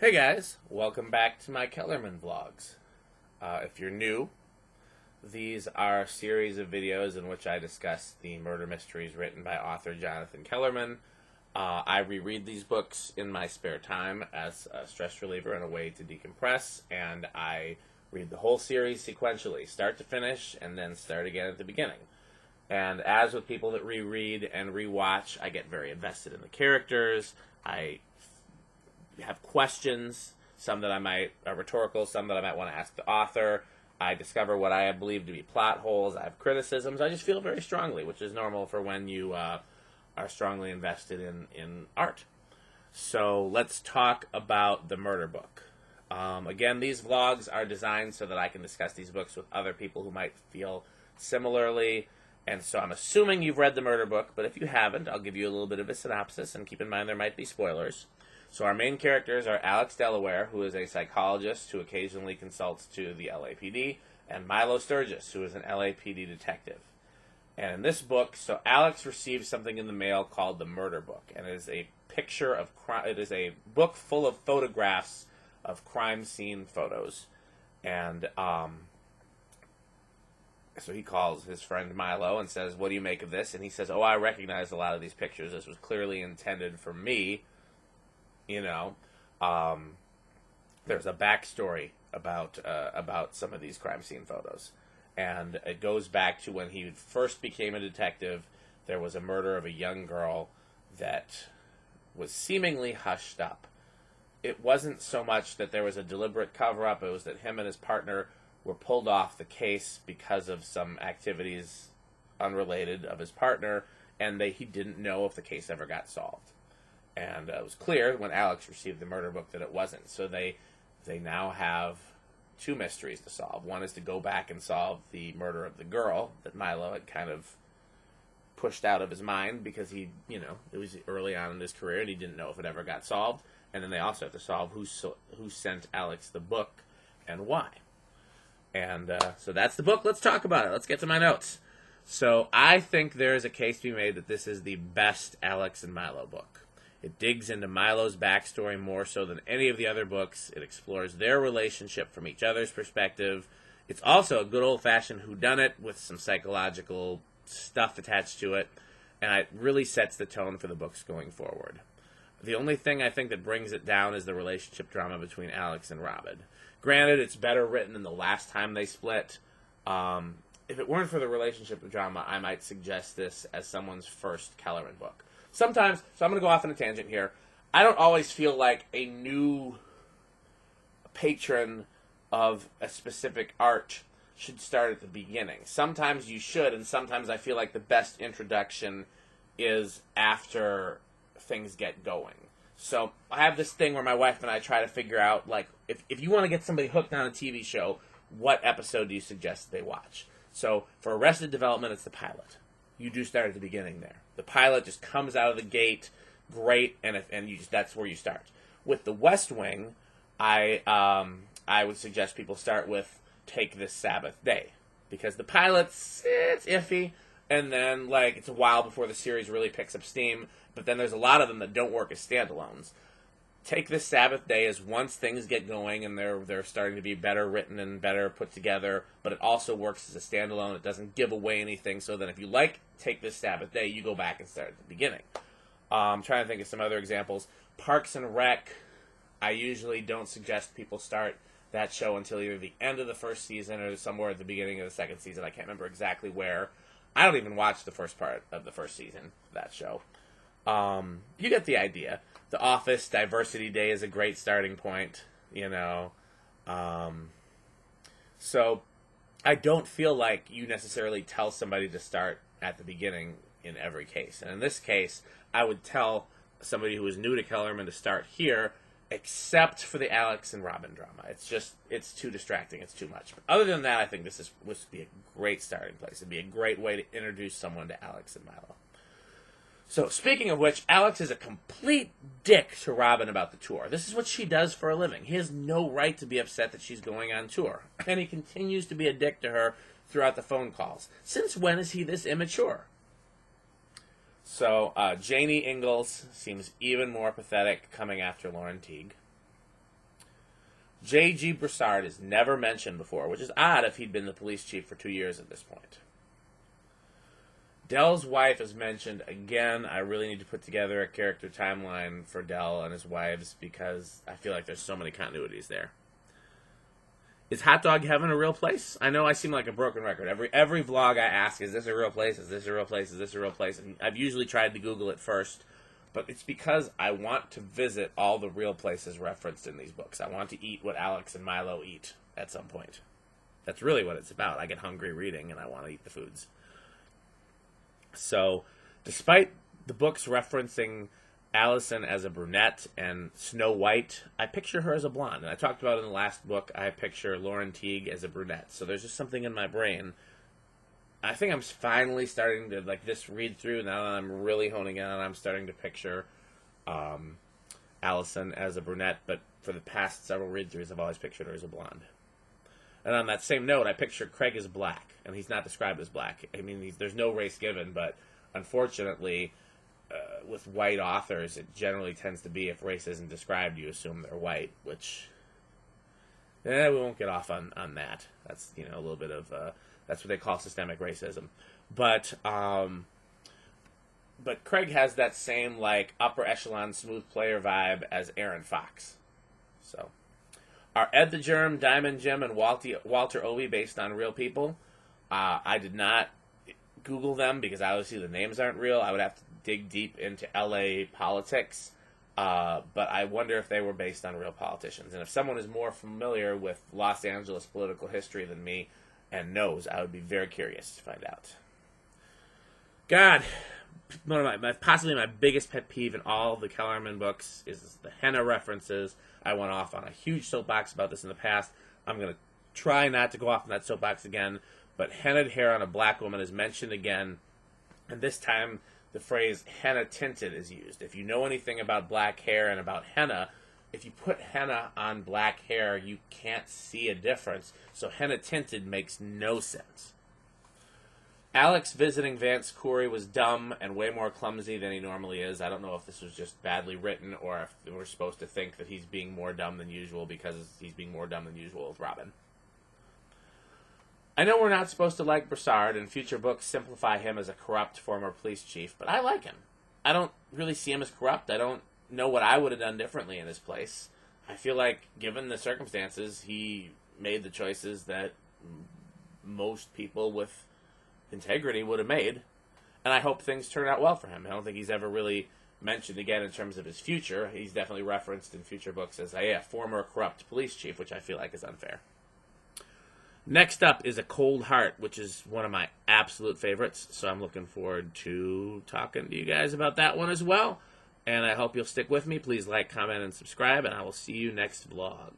Hey guys, welcome back to my Kellerman vlogs. If you're new, these are a series of videos in which I discuss the murder mysteries written by author Jonathan Kellerman. I reread these books in my spare time as a stress reliever and a way to decompress, and I read the whole series sequentially, start to finish, and then start again at the beginning. And as with people that reread and rewatch, I get very invested in the characters. I have questions, some that are rhetorical, some that I might want to ask the author. I discover what I believe to be plot holes. I have criticisms. I just feel very strongly, which is normal for when you are strongly invested in art. So let's talk about the murder book. Again, these vlogs are designed so that I can discuss these books with other people who might feel similarly. And so I'm assuming you've read the murder book, but if you haven't, I'll give you a little bit of a synopsis, and keep in mind there might be spoilers. So our main characters are Alex Delaware, who is a psychologist who occasionally consults to the LAPD, and Milo Sturgis, who is an LAPD detective. And in this book, so Alex receives something in the mail called the murder book, and it is a picture of it is a book full of photographs of crime scene photos. And so he calls his friend Milo and says, "What do you make of this?" And he says, "Oh, I recognize a lot of these pictures. This was clearly intended for me." You know, there's a backstory about some of these crime scene photos, and it goes back to when he first became a detective. There was a murder of a young girl that was seemingly hushed up. It wasn't so much that there was a deliberate cover-up; it was that him and his partner were pulled off the case because of some activities unrelated of his partner, and he didn't know if the case ever got solved. And it was clear when Alex received the murder book that it wasn't. So they now have two mysteries to solve. One is to go back and solve the murder of the girl that Milo had kind of pushed out of his mind because it was early on in his career and he didn't know if it ever got solved. And then they also have to solve who sent Alex the book and why. And so that's the book. Let's talk about it. Let's get to my notes. So I think there is a case to be made that this is the best Alex and Milo book. It digs into Milo's backstory more so than any of the other books. It explores their relationship from each other's perspective. It's also a good old-fashioned whodunit with some psychological stuff attached to it, and it really sets the tone for the books going forward. The only thing I think that brings it down is the relationship drama between Alex and Robin. Granted, it's better written than the last time they split. If it weren't for the relationship drama, I might suggest this as someone's first Kellerman book. Sometimes, so I'm going to go off on a tangent here, I don't always feel like a new patron of a specific art should start at the beginning. Sometimes you should, and sometimes I feel like the best introduction is after things get going. So I have this thing where my wife and I try to figure out, like, if you want to get somebody hooked on a TV show, what episode do you suggest they watch? So for Arrested Development, it's the pilot. You do start at the beginning there. The pilot just comes out of the gate, great, and that's where you start. With The West Wing, I would suggest people start with Take This Sabbath Day, because the pilot's it's iffy, and then it's a while before the series really picks up steam. But then there's a lot of them that don't work as standalones. Take This Sabbath Day is once things get going and they're starting to be better written and better put together, but it also works as a standalone. It doesn't give away anything, so then if you like Take This Sabbath Day, you go back and start at the beginning. I'm trying to think of some other examples. Parks and Rec, I usually don't suggest people start that show until either the end of the first season or somewhere at the beginning of the second season. I can't remember exactly where. I don't even watch the first part of the first season of that show. You get the idea. The Office, Diversity Day is a great starting point, So I don't feel like you necessarily tell somebody to start at the beginning in every case. And in this case, I would tell somebody who is new to Kellerman to start here, except for the Alex and Robin drama. It's too distracting. It's too much. But other than that, I think this would be a great starting place. It'd be a great way to introduce someone to Alex and Milo. So, speaking of which, Alex is a complete dick to Robin about the tour. This is what she does for a living. He has no right to be upset that she's going on tour. And he continues to be a dick to her throughout the phone calls. Since when is he this immature? So, Janie Ingalls seems even more pathetic coming after Lauren Teague. J.G. Broussard is never mentioned before, which is odd if he'd been the police chief for 2 years at this point. Dell's wife is mentioned again. I really need to put together a character timeline for Dell and his wives because I feel like there's so many continuities there. Is Hot Dog Heaven a real place? I know I seem like a broken record. Every vlog I ask, is this a real place? Is this a real place? Is this a real place? And I've usually tried to Google it first, but it's because I want to visit all the real places referenced in these books. I want to eat what Alex and Milo eat at some point. That's really what it's about. I get hungry reading, and I want to eat the foods. So, despite the books referencing Allison as a brunette and Snow White, I picture her as a blonde. And I talked about in the last book, I picture Lauren Teague as a brunette. So there's just something in my brain. I think I'm finally starting to, like, this read through, now that I'm really honing in on, I'm starting to picture Allison as a brunette, but for the past several read-throughs, I've always pictured her as a blonde. And on that same note, I picture Craig as black, and he's not described as black. I mean, there's no race given, but unfortunately, with white authors, it generally tends to be if race isn't described, you assume they're white, which we won't get off on that. That's, a little bit of that's what they call systemic racism. But Craig has that same like upper echelon smooth player vibe as Aaron Fox. So, are Ed the Germ, Diamond Jim, and Walter Obi based on real people? I did not Google them because obviously the names aren't real. I would have to dig deep into LA politics, but I wonder if they were based on real politicians. And if someone is more familiar with Los Angeles political history than me and knows, I would be very curious to find out. God, one of possibly my biggest pet peeve in all the Kellerman books is the henna references. I went off on a huge soapbox about this in the past. I'm going to try not to go off on that soapbox again, but hennaed hair on a black woman is mentioned again, and this time the phrase henna tinted is used. If you know anything about black hair and about henna, if you put henna on black hair, you can't see a difference, so henna tinted makes no sense. Alex visiting Vance Corey was dumb and way more clumsy than he normally is. I don't know if this was just badly written or if we're supposed to think that he's being more dumb than usual because he's being more dumb than usual with Robin. I know we're not supposed to like Broussard, and future books simplify him as a corrupt former police chief, but I like him. I don't really see him as corrupt. I don't know what I would have done differently in his place. I feel like, given the circumstances, he made the choices that most people with integrity would have made, and I hope things turn out well for him. I don't think he's ever really mentioned again in terms of his future. He's definitely referenced in future books as a former corrupt police chief, which I feel like is unfair. Next up is A Cold Heart, which is one of my absolute favorites, so I'm looking forward to talking to you guys about that one as well, and I hope you'll stick with me. Please like, comment, and subscribe, and I will see you next vlog.